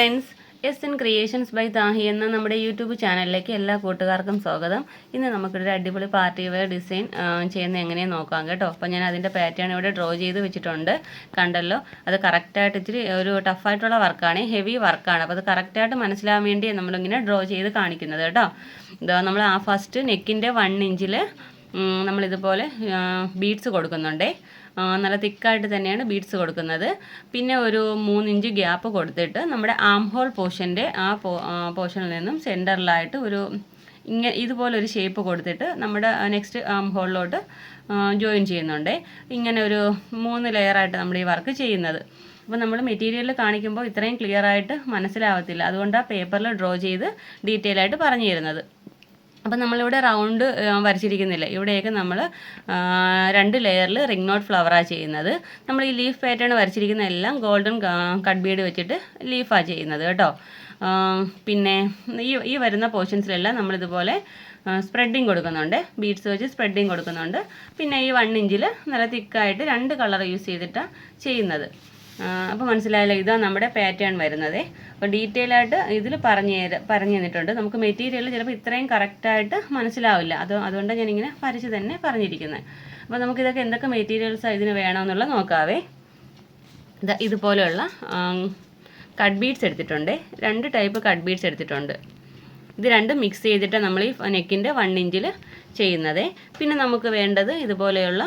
Friends, S N creations by Thahi എന്ന നമ്മുടെ YouTube ചാനലിലേക്ക് എല്ലാ കൂട്ടുകാർക്കും സ്വാഗതം. ഇന്ന് നമുക്കൊരു അടിപൊളി പാർട്ടി വെയർ ഡിസൈൻ ചെയ്യുന്നത് എങ്ങനെയെന്ന് നോക്കാം കേട്ടോ. അപ്പോൾ ഞാൻ അതിൻ്റെ പാറ്റേൺ ഇവിടെ ഡ്രോ ചെയ്ത് വെച്ചിട്ടുണ്ട്, കണ്ടല്ലോ. അത് കറക്റ്റായിട്ട് ഇച്ചിരി ഒരു ടഫായിട്ടുള്ള വർക്കാണ്, ഹെവി വർക്കാണ്. അപ്പോൾ അത് കറക്റ്റായിട്ട് മനസ്സിലാവാൻ വേണ്ടി നമ്മളിങ്ങനെ ഡ്രോ ചെയ്ത് കാണിക്കുന്നത് കേട്ടോ. ഇതാ നമ്മൾ ആ ഫസ്റ്റ് നെക്കിൻ്റെ 1 ഇഞ്ചിൽ നമ്മളിതുപോലെ ബീഡ്സ് കൊടുക്കുന്നുണ്ടേ. നല്ല തിക്കായിട്ട് തന്നെയാണ് ബീഡ്സ് കൊടുക്കുന്നത്. പിന്നെ ഒരു 3 ഇഞ്ച് ഗ്യാപ്പ് കൊടുത്തിട്ട് നമ്മുടെ ആം ഹോൾ പോർഷൻ്റെ പോർഷനിൽ നിന്നും സെൻറ്ററിലായിട്ട് ഒരു ഇതുപോലെ ഒരു ഷേപ്പ് കൊടുത്തിട്ട് നമ്മുടെ നെക്സ്റ്റ് ആം ഹോളിലോട്ട് ജോയിൻ ചെയ്യുന്നുണ്ട്. ഇങ്ങനെ ഒരു 3 ലെയറായിട്ട് നമ്മൾ ഈ വർക്ക് ചെയ്യുന്നത്. അപ്പോൾ നമ്മൾ മെറ്റീരിയൽ കാണിക്കുമ്പോൾ ഇത്രയും ക്ലിയർ ആയിട്ട് മനസ്സിലാവത്തില്ല, അതുകൊണ്ടാണ് പേപ്പറിൽ ഡ്രോ ചെയ്ത് ഡീറ്റെയിൽ ആയിട്ട് പറഞ്ഞു തരുന്നത്. അപ്പം നമ്മളിവിടെ റൗണ്ട് വരച്ചിരിക്കുന്നില്ല, ഇവിടെയൊക്കെ നമ്മൾ 2 ലെയറിൽ റിംഗ് നോട്ട് ഫ്ലവറാണ് ചെയ്യുന്നത്. നമ്മൾ ഈ ലീഫ് പാറ്റേൺ വരച്ചിരിക്കുന്ന എല്ലാം ഗോൾഡൻ കട്ട് ബീഡ് വെച്ചിട്ട് ലീഫാണ് ചെയ്യുന്നത് കേട്ടോ. പിന്നെ ഈ വരുന്ന പോർഷൻസിലെല്ലാം നമ്മളിതുപോലെ സ്പ്രെഡിങ് കൊടുക്കുന്നുണ്ട്, ബീഡ്സ് വെച്ച് സ്പ്രെഡിങ് കൊടുക്കുന്നുണ്ട്. പിന്നെ ഈ 1 ഇഞ്ചിൽ നല്ല തിക്കായിട്ട് 2 കളർ യൂസ് ചെയ്തിട്ടാണ് ചെയ്യുന്നത്. അപ്പോൾ മനസ്സിലായല്ലോ, ഇതാണ് നമ്മുടെ പാറ്റേൺ വരുന്നത്. അപ്പോൾ ഡീറ്റെയിൽ ആയിട്ട് ഇതിൽ പറഞ്ഞു തന്നിട്ടുണ്ട്. നമുക്ക് മെറ്റീരിയൽ ചിലപ്പോൾ ഇത്രയും കറക്റ്റായിട്ട് മനസ്സിലാവില്ല, അതുകൊണ്ടാണ് ഞാനിങ്ങനെ വരച്ച് തന്നെ പറഞ്ഞിരിക്കുന്നത്. അപ്പോൾ നമുക്കിതൊക്കെ എന്തൊക്കെ മെറ്റീരിയൽസാണ് ഇതിന് വേണമെന്നുള്ളത് നോക്കാവേ. ഇതുപോലെയുള്ള കട്ട് ബീഡ്സ് എടുത്തിട്ടുണ്ട്, 2 ടൈപ്പ് കട്ട് ബീഡ്സ് എടുത്തിട്ടുണ്ട്. ഇത് രണ്ടും മിക്സ് ചെയ്തിട്ട് നമ്മൾ ഈ നെക്കിൻ്റെ 1 ഇഞ്ചിൽ ചെയ്യുന്നത്. പിന്നെ നമുക്ക് വേണ്ടത് ഇതുപോലെയുള്ള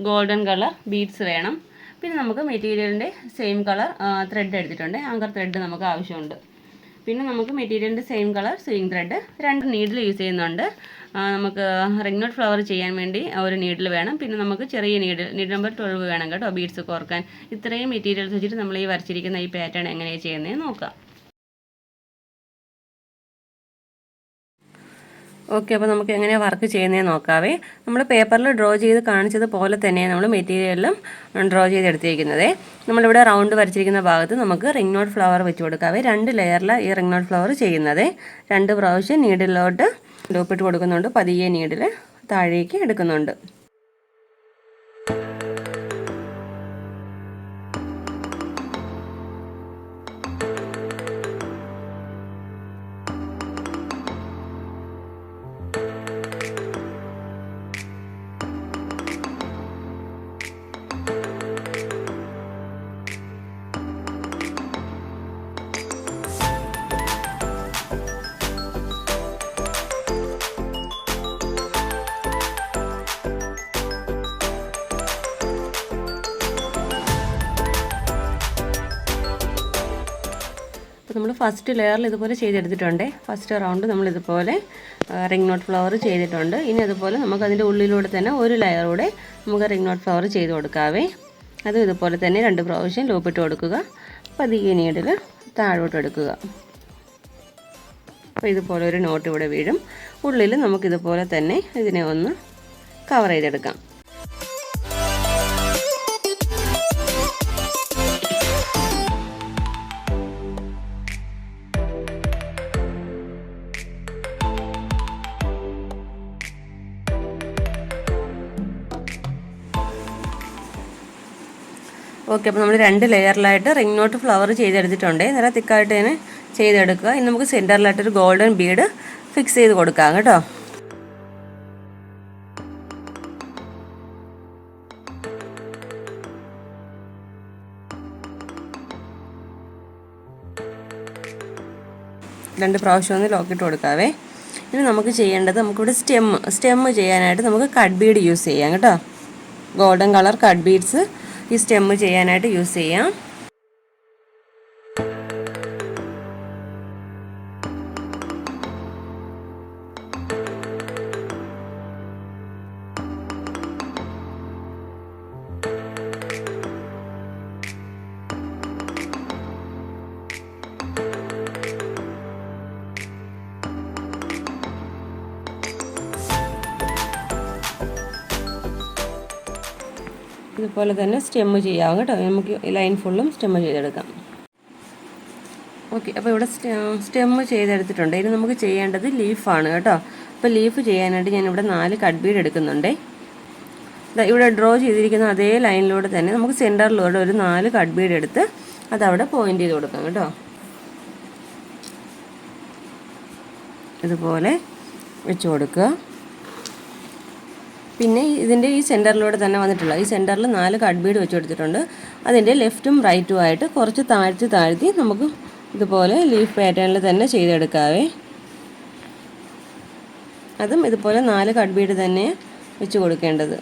ഗോൾഡൻ കളർ ബീഡ്സ് വേണം. പിന്നെ നമുക്ക് മെറ്റീരിയലിൻ്റെ സെയിം കളർ ത്രെഡ് എടുത്തിട്ടുണ്ട്, ആങ്കർ ത്രെഡ് നമുക്ക് ആവശ്യമുണ്ട്. പിന്നെ നമുക്ക് മെറ്റീരിയലിൻ്റെ same colour sewing thread, 2 needle use ചെയ്യുന്നുണ്ട്. നമുക്ക് റിംഗ് നോട്ട് ഫ്ലവർ ചെയ്യാൻ വേണ്ടി ഒരു നീഡിൽ വേണം. പിന്നെ നമുക്ക് ചെറിയ നീഡിൽ നമ്പർ 12 വേണം കേട്ടോ, ബീഡ്സ് കോർക്കാൻ. ഇത്രയും മെറ്റീരിയൽസ് വെച്ചിട്ട് നമ്മൾ ഈ വരച്ചിരിക്കുന്ന ഈ പാറ്റേൺ എങ്ങനെയാണ് ചെയ്യുന്നതെന്ന് നോക്കാം. ഓക്കെ, അപ്പോൾ നമുക്ക് എങ്ങനെയാണ് വർക്ക് ചെയ്യുന്നതെന്ന് നോക്കാവേ. നമ്മൾ പേപ്പറിൽ ഡ്രോ ചെയ്ത് കാണിച്ചതുപോലെ തന്നെയാണ് നമ്മൾ മെറ്റീരിയലും ഡ്രോ ചെയ്തെടുത്തിരിക്കുന്നത്. നമ്മളിവിടെ റൗണ്ട് വരച്ചിരിക്കുന്ന ഭാഗത്ത് നമുക്ക് റിംഗ് നോട്ട് ഫ്ലവർ വെച്ച് കൊടുക്കാവേ. 2 ലെയറിലാണ് ഈ റിംഗ് നോട്ട് ഫ്ലവർ ചെയ്യുന്നത്. 2 പ്രാവശ്യം നീഡിലോട്ട് ലൂപ്പിട്ട് കൊടുക്കുന്നുണ്ട്, പതിയെ നീഡിൽ താഴേക്ക് എടുക്കുന്നുണ്ട്. നമ്മൾ ഫസ്റ്റ് ലെയറിൽ ഇതുപോലെ ചെയ്തെടുത്തിട്ടുണ്ട്. ഫസ്റ്റ് റൗണ്ട് നമ്മളിതുപോലെ റിംഗ് നോട്ട് ഫ്ലവർ ചെയ്തിട്ടുണ്ട്. ഇനി അതുപോലെ നമുക്ക് അതിൻ്റെ ഉള്ളിലൂടെ തന്നെ ഒരു ലെയർ കൂടെ നമുക്ക് റിംഗ് നോട്ട് ഫ്ലവർ ചെയ്ത് കൊടുക്കാവേ. അതും ഇതുപോലെ തന്നെ 2 പ്രാവശ്യം ലൂപ്പിട്ട് കൊടുക്കുക, പതിയെ നീഡിൽ താഴോട്ട് എടുക്കുക. അപ്പോൾ ഇതുപോലെ ഒരു നോട്ട് ഇവിടെ വീഴും. ഉള്ളിൽ നമുക്കിതുപോലെ തന്നെ ഇതിനെ ഒന്ന് കവർ ചെയ്തെടുക്കാം. ഓക്കെ, അപ്പോൾ നമ്മൾ 2 ലെയറിലായിട്ട് റിംഗ് നോട്ട് ഫ്ലവർ ചെയ്തെടുത്തിട്ടുണ്ട്. നല്ല തിക്കായിട്ട് തന്നെ ചെയ്തെടുക്കുക. ഇനി നമുക്ക് സെൻറ്ററിലായിട്ടൊരു ഗോൾഡൻ ബീഡ് ഫിക്സ് ചെയ്ത് കൊടുക്കാം കേട്ടോ. രണ്ട് പ്രാവശ്യം ഒന്ന് ലോക്കിട്ട് കൊടുക്കാവേ. ഇനി നമുക്ക് ചെയ്യേണ്ടത്, നമുക്കിവിടെ സ്റ്റെം ചെയ്യാനായിട്ട് നമുക്ക് കട്ട് ബീഡ് യൂസ് ചെയ്യാം കേട്ടോ. ഗോൾഡൻ കളർ കട്ട് ബീഡ്സ് ഈ സ്റ്റെം ചെയ്യാനായിട്ട് യൂസ് ചെയ്യാം. ഇതുപോലെ തന്നെ സ്റ്റെം ചെയ്യാം കേട്ടോ. നമുക്ക് ലൈൻ ഫുള്ളും സ്റ്റെം ചെയ്തെടുക്കാം. ഓക്കെ, അപ്പോൾ ഇവിടെ സ്റ്റെം ചെയ്തെടുത്തിട്ടുണ്ട്. ഇനി നമുക്ക് ചെയ്യേണ്ടത് ലീഫാണ് കേട്ടോ. അപ്പോൾ ലീഫ് ചെയ്യാനായിട്ട് ഞാനിവിടെ 4 കട്ട് ബീഡ് എടുക്കുന്നുണ്ട്. ഇവിടെ ഡ്രോ ചെയ്തിരിക്കുന്ന അതേ ലൈനിലൂടെ തന്നെ നമുക്ക് സെൻറ്ററിലൂടെ ഒരു 4 കട്ട് ബീഡ് എടുത്ത് അതവിടെ പോയിൻ്റ് ചെയ്ത് കൊടുക്കാം കേട്ടോ. ഇതുപോലെ വെച്ച് കൊടുക്കുക. പിന്നെ ഇതിൻ്റെ ഈ സെൻറ്ററിലൂടെ തന്നെ വന്നിട്ടുള്ള ഈ സെൻറ്ററിൽ 4 കട്ട് ബീഡ് വെച്ച് കൊടുത്തിട്ടുണ്ട്. അതിൻ്റെ ലെഫ്റ്റും റൈറ്റും ആയിട്ട് കുറച്ച് താഴ്ത്തി നമുക്ക് ഇതുപോലെ ലീഫ് പാറ്റേണിൽ തന്നെ ചെയ്തെടുക്കാവേ. അതും ഇതുപോലെ 4 കട്ട് ബീഡ് തന്നെ വെച്ച് കൊടുക്കേണ്ടത്.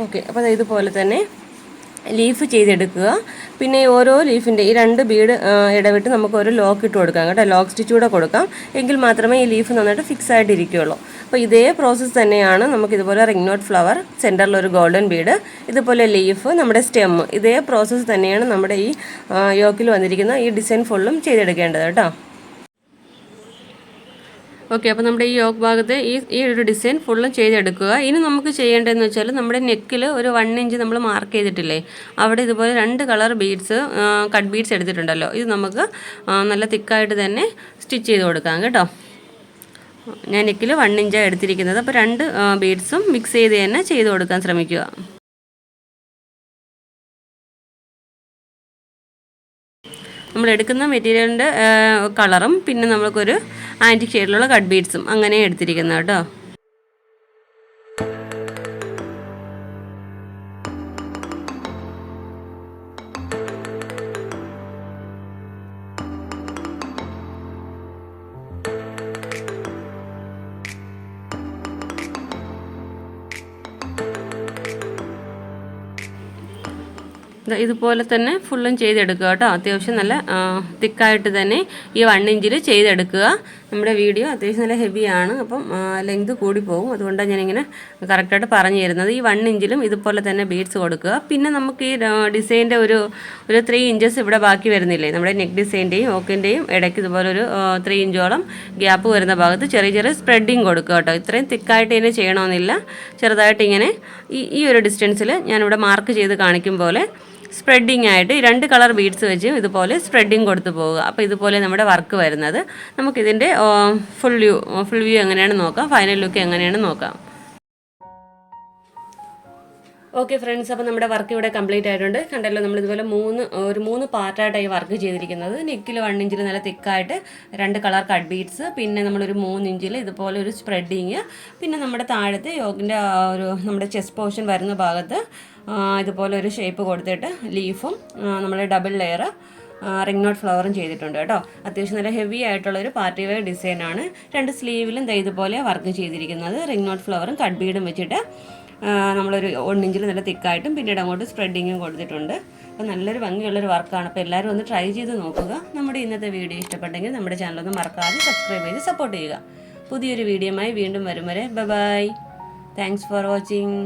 ഓക്കെ, അപ്പോൾ ഇതുപോലെ തന്നെ ലീഫ് ചെയ്തെടുക്കുക. പിന്നെ ഓരോ ലീഫിൻ്റെ ഈ 2 ബീഡ് ഇടവിട്ട് നമുക്ക് ഒരു ലോക്ക് ഇട്ട് കൊടുക്കാം കേട്ടോ. ലോക്ക് സ്റ്റിച്ച് കൂടെ കൊടുക്കാം, എങ്കിൽ മാത്രമേ ഈ ലീഫ് നന്നായിട്ട് ഫിക്സ് ആയിട്ട് ഇരിക്കുകയുള്ളൂ. അപ്പോൾ ഇതേ പ്രോസസ്സ് തന്നെയാണ് നമുക്ക് ഇതുപോലെ റിംഗ് നോട്ട് ഫ്ലവർ, സെൻറ്ററിൽ ഒരു ഗോൾഡൻ ബീഡ്, ഇതുപോലെ ലീഫ്, നമ്മുടെ സ്റ്റെം, ഇതേ പ്രോസസ്സ് തന്നെയാണ് നമ്മുടെ ഈ യോക്കിൽ വന്നിരിക്കുന്ന ഈ ഡിസൈൻ ഫുള്ളും ചെയ്തെടുക്കേണ്ടത് കേട്ടോ. ഓക്കെ, അപ്പോൾ നമ്മുടെ ഈ യോക്ക് ഭാഗത്ത് ഈ ഒരു ഡിസൈൻ ഫുള്ളും ചെയ്തെടുക്കുക. ഇനി നമുക്ക് ചെയ്യേണ്ടതെന്ന് വെച്ചാൽ നമ്മുടെ നെക്കിൽ ഒരു 1 ഇഞ്ച് നമ്മൾ മാർക്ക് ചെയ്തിട്ടില്ലേ, അവിടെ ഇതുപോലെ 2 കളർ ബീഡ്സ്, കട്ട് ബീഡ്സ് എടുത്തിട്ടുണ്ടല്ലോ, ഇത് നമുക്ക് നല്ല തിക്കായിട്ട് തന്നെ സ്റ്റിച്ച് ചെയ്ത് കൊടുക്കാം കേട്ടോ. ഞാൻ നെക്കിൽ 1 ഇഞ്ചാണ് എടുത്തിരിക്കുന്നത്. അപ്പോൾ 2 ബീഡ്സും മിക്സ് ചെയ്ത് തന്നെ ചെയ്ത് കൊടുക്കാൻ ശ്രമിക്കുക. നമ്മൾ എടുക്കുന്ന മെറ്റീരിയലിൻ്റെ കളറും പിന്നെ നമുക്കൊരു ആൻറ്റിക് ഷെയ്ഡിലുള്ള കട്ട് ബീഡ്സും അങ്ങനെ എടുത്തിരിക്കുന്നത് കേട്ടോ. ഇതുപോലെ തന്നെ ഫുള്ളും ചെയ്തെടുക്കുക കേട്ടോ. അത്യാവശ്യം നല്ല തിക്കായിട്ട് തന്നെ ഈ 1 ഇഞ്ചിൽ ചെയ്തെടുക്കുക. നമ്മുടെ വീഡിയോ അത്യാവശ്യം നല്ല ഹെവിയാണ്, അപ്പം ലെങ്ത് കൂടി പോകും. അതുകൊണ്ടാണ് ഞാനിങ്ങനെ കറക്റ്റായിട്ട് പറഞ്ഞു തരുന്നത്. ഈ 1 ഇഞ്ചിലും ഇതുപോലെ തന്നെ ബീഡ്സ് കൊടുക്കുക. പിന്നെ നമുക്ക് ഈ ഡിസൈൻ്റെ ഒരു 3 ഇഞ്ചസ് ഇവിടെ ബാക്കി വരുന്നില്ലേ, നമ്മുടെ നെക്ക് ഡിസൈൻ്റെയും ഓക്കിൻ്റെയും ഇടയ്ക്ക് ഇതുപോലെ ഒരു 3 ഇഞ്ചോളം ഗ്യാപ്പ് വരുന്ന ഭാഗത്ത് ചെറിയ സ്പ്രെഡിങ് കൊടുക്കുക കേട്ടോ. ഇത്രയും തിക്കായിട്ട് തന്നെ ചെയ്യണമെന്നില്ല, ചെറുതായിട്ട് ഇങ്ങനെ ഈ ഒരു ഡിസ്റ്റൻസിൽ ഞാനിവിടെ മാർക്ക് ചെയ്ത് കാണിക്കും പോലെ സ്പ്രെഡിങ് ആയിട്ട് 2 കളർ ബീഡ്സ് വെച്ച് ഇതുപോലെ സ്പ്രെഡിങ് കൊടുത്തു പോവുക. അപ്പോൾ ഇതുപോലെ നമ്മുടെ വർക്ക് വരുന്നത്. നമുക്കിതിൻ്റെ ഫുൾ വ്യൂ എങ്ങനെയാണ് നോക്കാം, ഫൈനൽ ലുക്ക് എങ്ങനെയാണ് നോക്കാം. ഓക്കെ ഫ്രണ്ട്സ്, അപ്പോൾ നമ്മുടെ വർക്ക് ഇവിടെ കംപ്ലീറ്റ് ആയിട്ടുണ്ട്. കണ്ടല്ലോ, നമ്മളിതുപോലെ 3 പാർട്ടായിട്ടായി വർക്ക് ചെയ്തിരിക്കുന്നത്. നെക്കിൽ 1 ഇഞ്ചിൽ നല്ല തിക്കായിട്ട് 2 കളർ കട്ട് ബീഡ്സ്, പിന്നെ നമ്മളൊരു 3 ഇഞ്ചിൽ ഇതുപോലെ ഒരു സ്പ്രെഡിങ്, പിന്നെ നമ്മുടെ താഴത്തെ യോഗിൻ്റെ നമ്മുടെ ചെസ്റ്റ് പോർഷൻ വരുന്ന ഭാഗത്ത് ഇതുപോലെ ഒരു ഷേപ്പ് കൊടുത്തിട്ട് ലീഫും നമ്മൾ ഡബിൾ ലെയർ റിംഗ് നോട്ട് ഫ്ലവറും ചെയ്തിട്ടുണ്ട് കേട്ടോ. അത്യാവശ്യം നല്ല ഹെവി ആയിട്ടുള്ളൊരു പാർട്ടി വെയർ ഡിസൈനാണ്. 2 സ്ലീവിലും ഇതുപോലെ വർക്ക് ചെയ്തിരിക്കുന്നത്. റിംഗ് നോട്ട് ഫ്ലവറും കട്ട് ബീഡും വെച്ചിട്ട് നമ്മളൊരു 1 ഇഞ്ചിൽ നല്ല തിക്കായിട്ടും പിന്നീട് അങ്ങോട്ട് സ്പ്രെഡിങ്ങും കൊടുത്തിട്ടുണ്ട്. അപ്പോൾ നല്ലൊരു ഭംഗിയുള്ളൊരു വർക്കാണ്. അപ്പോൾ എല്ലാവരും ഒന്ന് ട്രൈ ചെയ്ത് നോക്കുക. നമ്മുടെ ഇന്നത്തെ വീഡിയോ ഇഷ്ടപ്പെട്ടെങ്കിൽ നമ്മുടെ ചാനലൊന്ന് മറക്കാതെ സബ്സ്ക്രൈബ് ചെയ്ത് സപ്പോർട്ട് ചെയ്യുക. പുതിയൊരു വീഡിയോയുമായി വീണ്ടും വരും വരെ ബൈ. Thanks for watching.